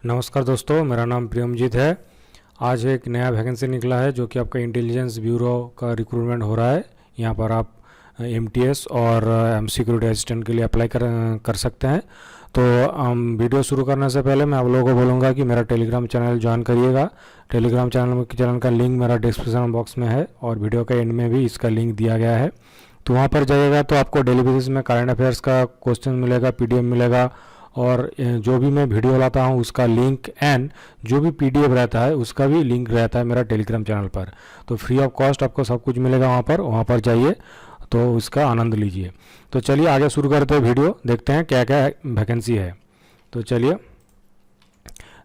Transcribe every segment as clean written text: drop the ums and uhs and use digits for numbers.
नमस्कार दोस्तों, मेरा नाम प्रियमजीत है। आज एक नया वैकेंसी निकला है जो कि आपका इंटेलिजेंस ब्यूरो का रिक्रूटमेंट हो रहा है। यहाँ पर आप एमटीएस और सिक्योरिटी असिस्टेंट के लिए अप्लाई कर सकते हैं। तो वीडियो शुरू करने से पहले मैं आप लोगों को बोलूँगा कि मेरा टेलीग्राम चैनल ज्वाइन करिएगा। टेलीग्राम चैनल का लिंक मेरा डिस्क्रिप्शन बॉक्स में है और वीडियो के एंड में भी इसका लिंक दिया गया है। तो वहाँ पर जाइएगा तो आपको डेली बेसिस में करंट अफेयर्स का क्वेश्चन मिलेगा, पीडीएफ मिलेगा, और जो भी मैं वीडियो लाता हूँ उसका लिंक एंड जो भी पीडीएफ रहता है उसका भी लिंक रहता है मेरा टेलीग्राम चैनल पर। तो फ्री ऑफ कॉस्ट आपको सब कुछ मिलेगा वहाँ पर जाइए तो उसका आनंद लीजिए। तो चलिए आगे शुरू करते हैं वीडियो, देखते हैं क्या क्या वैकेंसी है। तो चलिए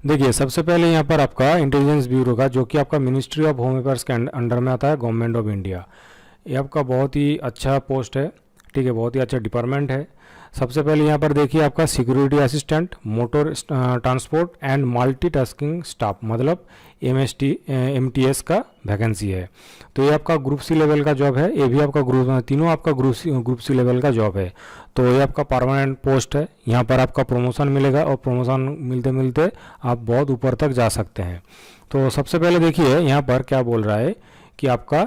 देखिए, सबसे पहले यहाँ पर आपका इंटेलिजेंस ब्यूरो का, जो कि आपका मिनिस्ट्री ऑफ होम अफेयर्स के अंडर में आता है, गवर्नमेंट ऑफ इंडिया। ये आपका बहुत ही अच्छा पोस्ट है, ठीक है, बहुत ही अच्छा डिपार्टमेंट है। सबसे पहले यहाँ पर देखिए आपका security assistant, motor transport and multitasking staff, मतलब एमटीएस का वैकेंसी है। तो ये आपका ग्रुप सी लेवल का जॉब है। ये भी आपका तीनों आपका ग्रुप सी लेवल का जॉब है। तो ये आपका परमानेंट पोस्ट है। यहाँ पर आपका प्रमोशन मिलेगा और प्रमोशन मिलते मिलते आप बहुत ऊपर तक जा सकते हैं। तो सबसे पहले देखिए यहाँ पर क्या बोल रहा है कि आपका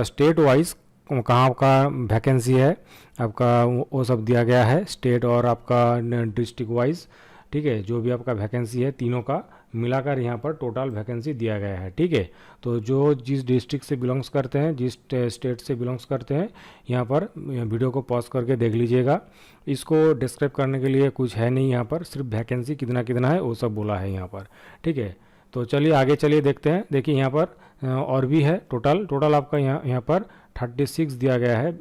स्टेट वाइज कहाँ का वैकेंसी है, आपका वो सब दिया गया है, स्टेट और आपका डिस्ट्रिक्ट वाइज, ठीक है। जो भी आपका वैकेंसी है तीनों का मिलाकर यहाँ पर टोटल वैकेंसी दिया गया है, ठीक है। तो जो जिस डिस्ट्रिक्ट से बिलोंग्स करते हैं, जिस स्टेट से बिलोंग्स करते हैं, यहाँ पर वीडियो को पॉज करके देख लीजिएगा। इसको डिस्क्राइब करने के लिए कुछ है नहीं, यहाँ पर सिर्फ वैकेंसी कितना कितना है वो सब बोला है यहाँ पर, ठीक है। तो चलिए आगे चलिए देखते हैं। देखिए यहाँ पर और भी है, टोटल आपका यहाँ पर 36 दिया गया है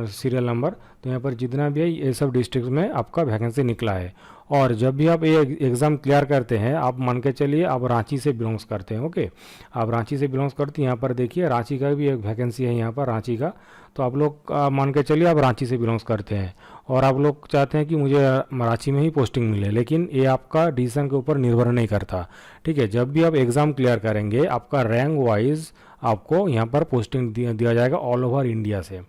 सीरियल नंबर। तो यहाँ पर जितना भी है ये सब डिस्ट्रिक्ट में आपका वैकेंसी निकला है। और जब भी आप ये एग्ज़ाम क्लियर करते हैं, आप मान के चलिए आप रांची से बिलोंग्स करते हैं, ओके, आप रांची से बिलोंग्स करते हैं। यहाँ पर देखिए रांची का भी एक वैकेंसी है यहाँ पर, रांची का। तो आप लोग मान के चलिए आप रांची से बिलोंग्स करते हैं और आप लोग चाहते हैं कि मुझे रांची में ही पोस्टिंग मिले, लेकिन ये आपका डिसीजन के ऊपर निर्भर नहीं करता, ठीक है। जब भी आप एग्ज़ाम क्लियर करेंगे आपका रैंक वाइज आपको यहाँ पर पोस्टिंग दिया जाएगा ऑल ओवर इंडिया से,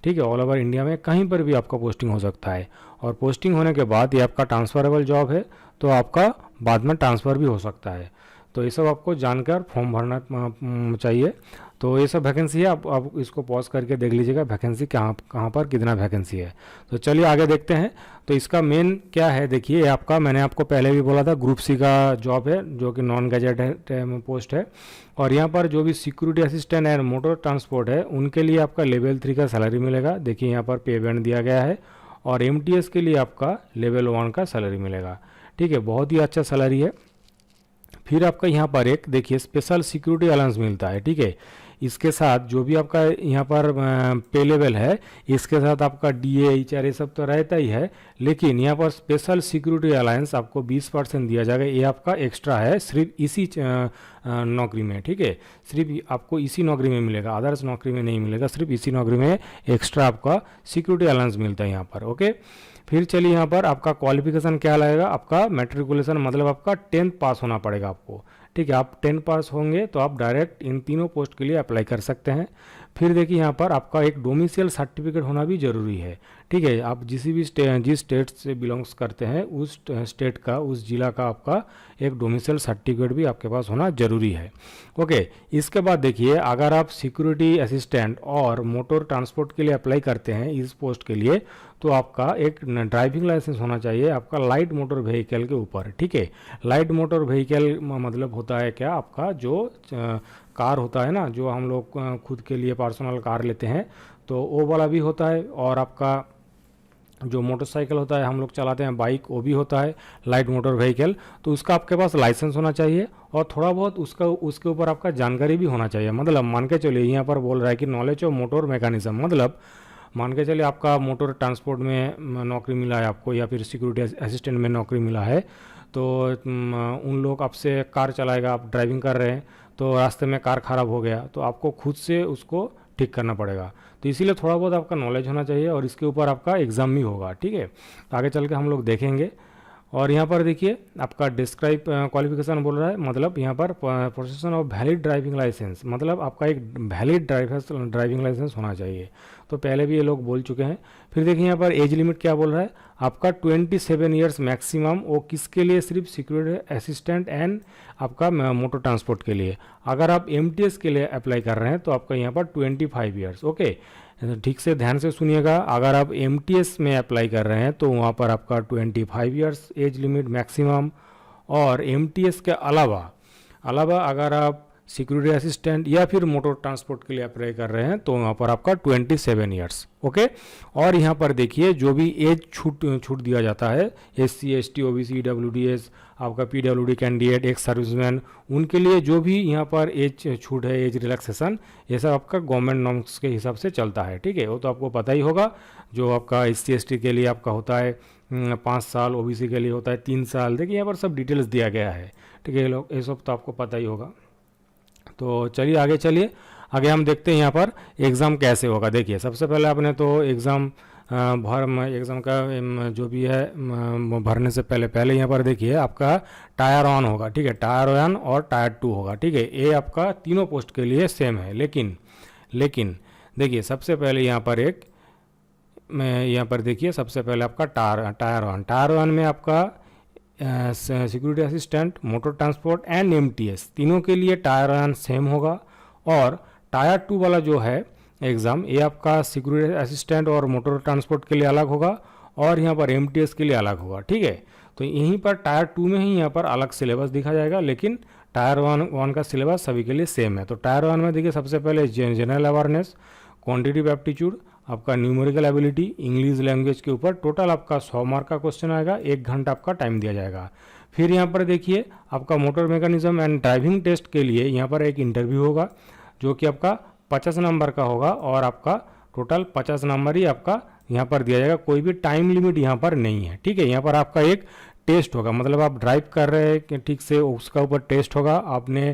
ठीक है। ऑल ओवर इंडिया में कहीं पर भी आपका पोस्टिंग हो सकता है। और पोस्टिंग होने के बाद ये आपका ट्रांसफरेबल जॉब है, तो आपका बाद में ट्रांसफ़र भी हो सकता है। तो ये सब आपको जानकर फॉर्म भरना चाहिए। तो ये सब वैकेंसी है, आप इसको पॉज करके देख लीजिएगा वैकेंसी कहाँ पर कितना वैकेंसी है। तो चलिए आगे देखते हैं। तो इसका मेन क्या है, देखिए आपका, मैंने आपको पहले भी बोला था, ग्रुप सी का जॉब है जो कि नॉन गैजेट पोस्ट है। और यहाँ पर जो भी security assistant and motor transport है उनके लिए आपका लेवल 3 का सैलरी मिलेगा। देखिए यहाँ पर पे बैंड दिया गया है। और एमटीएस के लिए आपका लेवल 1 का सैलरी मिलेगा, ठीक है, बहुत ही अच्छा सैलरी है। फिर आपका यहाँ पर एक देखिए स्पेशल सिक्योरिटी अलाउंस मिलता है, ठीक है। इसके साथ जो भी आपका यहाँ पर पे लेवल है, इसके साथ आपका डीए एचआर ये सब तो रहता ही है, लेकिन यहाँ पर स्पेशल सिक्योरिटी अलायंस आपको 20% दिया जाएगा। ये आपका एक्स्ट्रा है सिर्फ इसी नौकरी में, ठीक है। सिर्फ आपको इसी नौकरी में मिलेगा, अदर्स नौकरी में नहीं मिलेगा, सिर्फ इसी नौकरी में एक्स्ट्रा आपका सिक्योरिटी अलायंस मिलता है यहाँ पर, ओके। फिर चलिए यहाँ पर आपका क्वालिफिकेशन क्या लगेगा, आपका मैट्रिकुलेशन, मतलब आपका 10th पास होना पड़ेगा आपको, ठीक है। आप 10 पास होंगे तो आप डायरेक्ट इन तीनों पोस्ट के लिए अप्लाई कर सकते हैं। फिर देखिए यहाँ पर आपका एक डोमिसाइल सर्टिफिकेट होना भी ज़रूरी है, ठीक है। आप जिस स्टेट से बिलोंग्स करते हैं उस स्टेट का, उस जिला का आपका एक डोमिसाइल सर्टिफिकेट भी आपके पास होना ज़रूरी है, ओके। इसके बाद देखिए अगर आप सिक्योरिटी असिस्टेंट और मोटर ट्रांसपोर्ट के लिए अप्लाई करते हैं इस पोस्ट के लिए, तो आपका एक ड्राइविंग लाइसेंस होना चाहिए आपका लाइट मोटर व्हीकल के ऊपर, ठीक है। लाइट मोटर व्हीकल मतलब होता है क्या, आपका जो कार होता है ना, जो हम लोग खुद के लिए पर्सनल कार लेते हैं, तो वो वाला भी होता है। और आपका जो मोटरसाइकिल होता है हम लोग चलाते हैं, बाइक, वो भी होता है लाइट मोटर व्हीकल। तो उसका आपके पास लाइसेंस होना चाहिए और थोड़ा बहुत उसके ऊपर आपका जानकारी भी होना चाहिए। मतलब मान के चलिए यहाँ पर बोल रहा है कि नॉलेज ऑफ मोटर मैकेनिज्म, मतलब मान के चलिए आपका मोटर ट्रांसपोर्ट में नौकरी मिला है आपको, या फिर सिक्योरिटी असिस्टेंट में नौकरी मिला है, तो उन लोग आपसे कार चलाएगा, आप ड्राइविंग कर रहे हैं तो रास्ते में कार ख़राब हो गया तो आपको खुद से उसको ठीक करना पड़ेगा। तो इसीलिए थोड़ा बहुत आपका नॉलेज होना चाहिए और इसके ऊपर आपका एग्ज़ाम भी होगा, ठीक है। तो आगे चल के हम लोग देखेंगे। और यहाँ पर देखिए आपका डिस्क्राइब क्वालिफिकेशन बोल रहा है, मतलब यहाँ पर possession of valid driving licence, मतलब आपका एक वैलिड ड्राइविंग लाइसेंस होना चाहिए। तो पहले भी ये लोग बोल चुके हैं। फिर देखिए यहाँ पर एज लिमिट क्या बोल रहा है, आपका 27 ईयर्स मैक्सिमम, वो किसके लिए, सिर्फ सिक्योरिटी असिस्टेंट एंड आपका मोटर ट्रांसपोर्ट के लिए। अगर आप MTS के लिए अप्लाई कर रहे हैं तो आपका यहाँ पर 25 ईयर्स। ओके, ठीक से ध्यान से सुनिएगा, अगर आप MTS में अप्लाई कर रहे हैं तो वहाँ पर आपका 25 ईयर्स एज लिमिट मैक्सिमम। और MTS के अलावा अगर आप सिक्योरिटी असिस्टेंट या फिर मोटर ट्रांसपोर्ट के लिए अप्लाई कर रहे हैं तो वहाँ पर आपका 27 ईयर्स। ओके, और यहाँ पर देखिए जो भी एज छूट दिया जाता है, SC ST OBC EWDS, आपका PWD कैंडिडेट, एक्स सर्विसमैन, उनके लिए जो भी यहाँ पर एज छूट है, एज रिलैक्सेशन, ये सब आपका गवर्नमेंट नॉर्म्स के हिसाब से चलता है। ठीक है, वो तो आपको पता ही होगा। जो आपका SC ST के लिए आपका होता है 5 साल, OBC के लिए होता है 3 साल। देखिए यहाँ पर सब डिटेल्स दिया गया है। ठीक है, ये सब तो आपको पता ही होगा। तो चलिए आगे हम देखते हैं यहाँ पर एग्ज़ाम कैसे होगा। देखिए सबसे पहले आपने तो एग्ज़ाम का जो भी है भरने से पहले यहाँ पर देखिए आपका टायर 1 होगा। ठीक है, टायर 1 और टायर 2 होगा। ठीक है, ये आपका तीनों पोस्ट के लिए सेम है। लेकिन देखिए सबसे पहले यहाँ पर देखिए सबसे पहले आपका टायर 1 में आपका security assistant, motor transport and MTS तीनों के लिए टायर 1 सेम होगा। और टायर 2 वाला जो है एग्ज़ाम, ये आपका सिक्योरिटी असिस्टेंट और मोटर ट्रांसपोर्ट के लिए अलग होगा और यहाँ पर MTS के लिए अलग होगा। ठीक है, तो यहीं पर टायर 2 में ही यहाँ पर अलग सिलेबस दिखा जाएगा, लेकिन टायर 1 का सिलेबस सभी के लिए सेम है। तो टायर 1 में देखिए सबसे पहले जनरल अवेयरनेस, क्वान्टिटिव एप्टीट्यूड, आपका न्यूमेरिकल एबिलिटी, इंग्लिश लैंग्वेज के ऊपर टोटल आपका 100 मार्क का क्वेश्चन आएगा, 1 घंटा आपका टाइम दिया जाएगा। फिर यहाँ पर देखिए आपका motor mechanism and driving test के लिए यहाँ पर एक इंटरव्यू होगा जो कि आपका 50 नंबर का होगा और आपका टोटल 50 नंबर ही आपका यहाँ पर दिया जाएगा। कोई भी टाइम लिमिट यहाँ पर नहीं है। ठीक है, यहाँ पर आपका एक टेस्ट होगा, मतलब आप ड्राइव कर रहे हैं कि ठीक से, उसका ऊपर टेस्ट होगा। आपने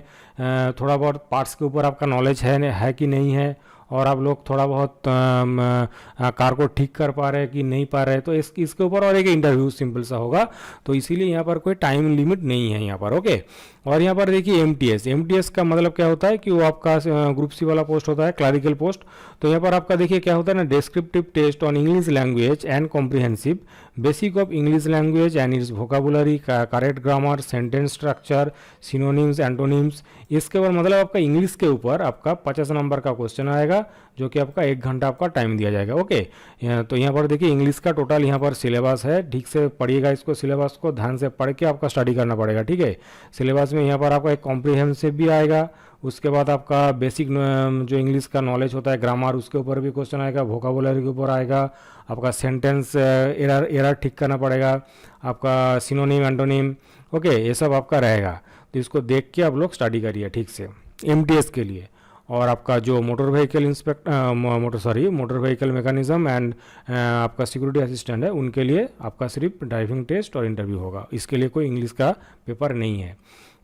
थोड़ा बहुत पार्ट्स के ऊपर आपका नॉलेज है कि नहीं है, और आप लोग थोड़ा बहुत कार को ठीक कर पा रहे हैं कि नहीं पा रहे हैं, तो इसके ऊपर और एक इंटरव्यू सिंपल सा होगा। तो इसीलिए यहाँ पर कोई टाइम लिमिट नहीं है यहाँ पर। ओके, और यहाँ पर देखिए MTS का मतलब क्या होता है कि वो आपका ग्रुप C वाला पोस्ट होता है, क्लरिकल पोस्ट। तो यहाँ पर आपका देखिए क्या होता है ना, descriptive test on English language and comprehensive, basic of English language and its vocabulary, correct grammar, sentence structure, synonyms, antonyms. इसके बाद मतलब आपका इंग्लिश के ऊपर आपका 50 नंबर का क्वेश्चन आएगा जो कि आपका 1 घंटा आपका टाइम दिया जाएगा। ओके, तो यहाँ पर देखिए इंग्लिश का टोटल यहाँ पर सिलेबस है, ठीक से पढ़िएगा इसको, सिलेबस को ध्यान से पढ़ के आपका स्टडी करना पड़ेगा। ठीक है, सिलेबस में यहाँ पर आपका एक कॉम्प्रिहेंसिव भी आएगा, उसके बाद आपका बेसिक जो इंग्लिश का नॉलेज होता है, ग्रामर, उसके ऊपर भी क्वेश्चन आएगा, वोकाबुलरी के ऊपर आएगा, आपका सेंटेंस एरर ठीक करना पड़ेगा, आपका सिनोनिम, एंटोनिम। ओके, ये सब आपका रहेगा। तो इसको देख के आप लोग स्टडी करिए ठीक से MTS के लिए। और आपका जो मोटर व्हीकल मैकेनिज्म एंड आपका सिक्योरिटी असिस्टेंट है, उनके लिए आपका सिर्फ ड्राइविंग टेस्ट और इंटरव्यू होगा, इसके लिए कोई इंग्लिश का पेपर नहीं है।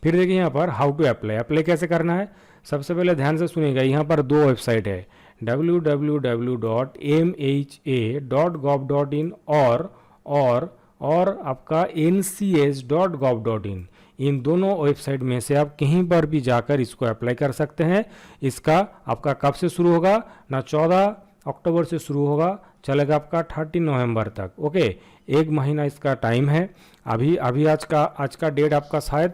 फिर देखिए यहाँ पर हाउ टू अप्लाई कैसे करना है। सबसे पहले ध्यान से सुनिएगा, यहाँ पर 2 वेबसाइट है, www.mha.gov.in और आपका ncs.gov.in। इन दोनों वेबसाइट में से आप कहीं पर भी जाकर इसको अप्लाई कर सकते हैं। इसका आपका कब से शुरू होगा ना, 14 अक्टूबर से शुरू होगा, चलेगा आपका 30 नवंबर तक। ओके, 1 महीना इसका टाइम है। अभी आज का डेट आपका शायद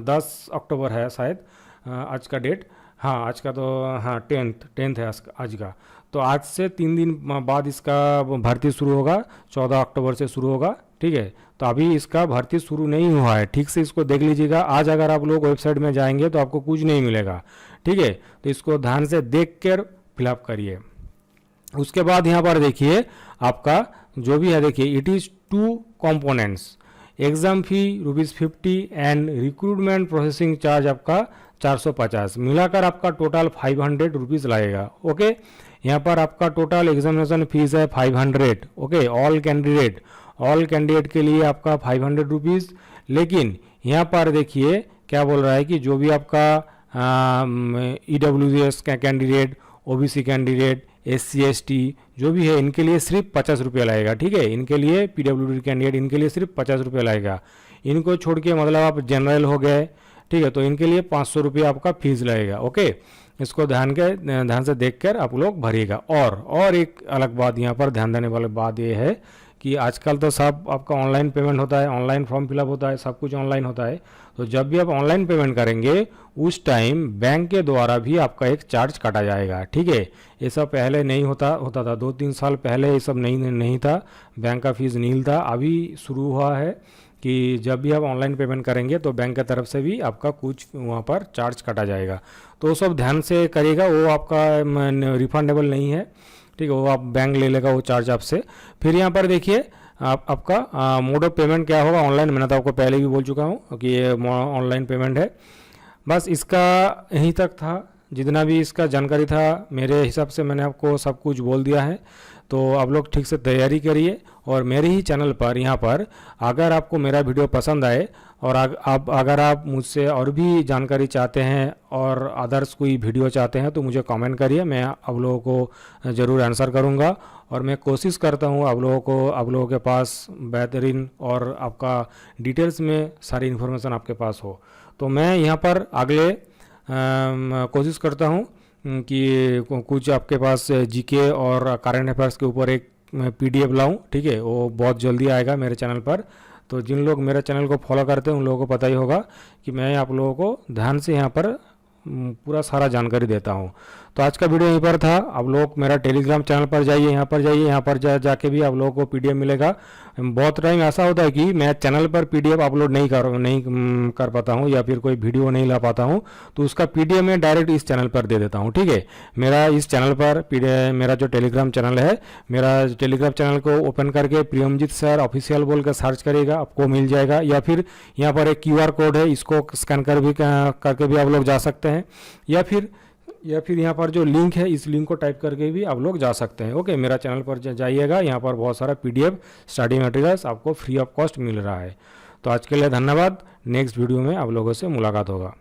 10 अक्टूबर है शायद आज का डेट। हाँ, आज का तो 10th है आज का। तो आज से 3 दिन बाद इसका भर्ती शुरू होगा, 14 अक्टूबर से शुरू होगा। ठीक है, तो अभी इसका भर्ती शुरू नहीं हुआ है, ठीक से इसको देख लीजिएगा। आज अगर आप लोग वेबसाइट में जाएंगे तो आपको कुछ नहीं मिलेगा। ठीक है, तो इसको ध्यान से देख कर फिलअप करिए। उसके बाद यहाँ पर देखिए आपका जो भी है, देखिए it is 2 components, exam fee ₹50 and recruitment processing charge आपका 450, मिलाकर आपका टोटल ₹500 लगेगा। ओके, यहाँ पर आपका टोटल एग्जामिनेशन फीस है 500। ओके, ऑल कैंडिडेट के लिए आपका ₹500। लेकिन यहाँ पर देखिए क्या बोल रहा है कि जो भी आपका EWS का candidate, OBC candidate, SC ST जो भी है इनके लिए सिर्फ 50 रुपये लगेगा, ठीक है। इनके लिए PWD कैंडिडेट इनके लिए सिर्फ 50 रुपये लगेगा। इनको छोड़ के मतलब आप जनरल हो गए, ठीक है, तो इनके लिए 500 रुपये आपका फीस लगेगा। ओके, इसको ध्यान से देख कर आप लोग भरिएगा। और एक अलग बात यहाँ पर ध्यान देने वाली बात ये है कि आजकल तो सब आपका ऑनलाइन पेमेंट होता है, ऑनलाइन फॉर्म फिलअप होता है, सब कुछ ऑनलाइन होता है। तो जब भी आप ऑनलाइन पेमेंट करेंगे उस टाइम बैंक के द्वारा भी आपका एक चार्ज काटा जाएगा, ठीक है। ये सब पहले नहीं होता था, 2-3 साल पहले ये सब नहीं था, बैंक का फीस नील था। अभी शुरू हुआ है कि जब भी आप ऑनलाइन पेमेंट करेंगे तो बैंक की तरफ से भी आपका कुछ वहाँ पर चार्ज काटा जाएगा। तो वो सब ध्यान से करिएगा, वो आपका रिफंडेबल नहीं है, ठीक है, वो आप बैंक ले लेगा वो चार्ज आपसे। फिर यहाँ पर देखिए आपका मोड ऑफ पेमेंट क्या होगा ऑनलाइन, मैंने तो आपको पहले भी बोल चुका हूँ कि ये ऑनलाइन पेमेंट है। बस इसका यहीं तक था, जितना भी इसका जानकारी था मेरे हिसाब से मैंने आपको सब कुछ बोल दिया है। तो आप लोग ठीक से तैयारी करिए और मेरे ही चैनल पर यहाँ पर अगर आपको मेरा वीडियो पसंद आए और अगर आप मुझसे और भी जानकारी चाहते हैं और अदर्स कोई वीडियो चाहते हैं तो मुझे कमेंट करिए, मैं आप लोगों को ज़रूर आंसर करूँगा। और मैं कोशिश करता हूँ आप लोगों के पास बेहतरीन और आपका डिटेल्स में सारी इन्फॉर्मेशन आपके पास हो। तो मैं यहाँ पर अगले कोशिश करता हूँ कि कुछ आपके पास GK और करंट अफेयर्स के ऊपर एक PDF लाऊं, ठीक है, वो बहुत जल्दी आएगा मेरे चैनल पर। तो जिन लोग मेरे चैनल को फॉलो करते हैं उन लोगों को पता ही होगा कि मैं आप लोगों को ध्यान से यहाँ पर पूरा सारा जानकारी देता हूँ। तो आज का वीडियो यहीं पर था। आप लोग मेरा टेलीग्राम चैनल पर जाइए, यहाँ पर जाइए, यहाँ पर जाके भी आप लोगों को PDF मिलेगा। बहुत टाइम ऐसा होता है कि मैं चैनल पर PDF अपलोड नहीं कर पाता हूँ या फिर कोई वीडियो नहीं ला पाता हूँ, तो उसका PDF मैं डायरेक्ट इस चैनल पर दे देता हूँ, ठीक है। मेरा इस चैनल पर मेरा जो टेलीग्राम चैनल है, मेरा टेलीग्राम चैनल को ओपन करके प्रियमजीत सर ऑफिशियल बोल कर सर्च करिएगा, आपको मिल जाएगा। या फिर यहाँ पर एक QR कोड है, इसको स्कैन करके भी आप लोग जा सकते हैं, या फिर यहाँ पर जो लिंक है इस लिंक को टाइप करके भी आप लोग जा सकते हैं। ओके, मेरा चैनल पर जाइएगा, यहाँ पर बहुत सारा PDF स्टडी मटेरियल्स आपको फ्री ऑफ कॉस्ट मिल रहा है। तो आज के लिए धन्यवाद, नेक्स्ट वीडियो में आप लोगों से मुलाकात होगा।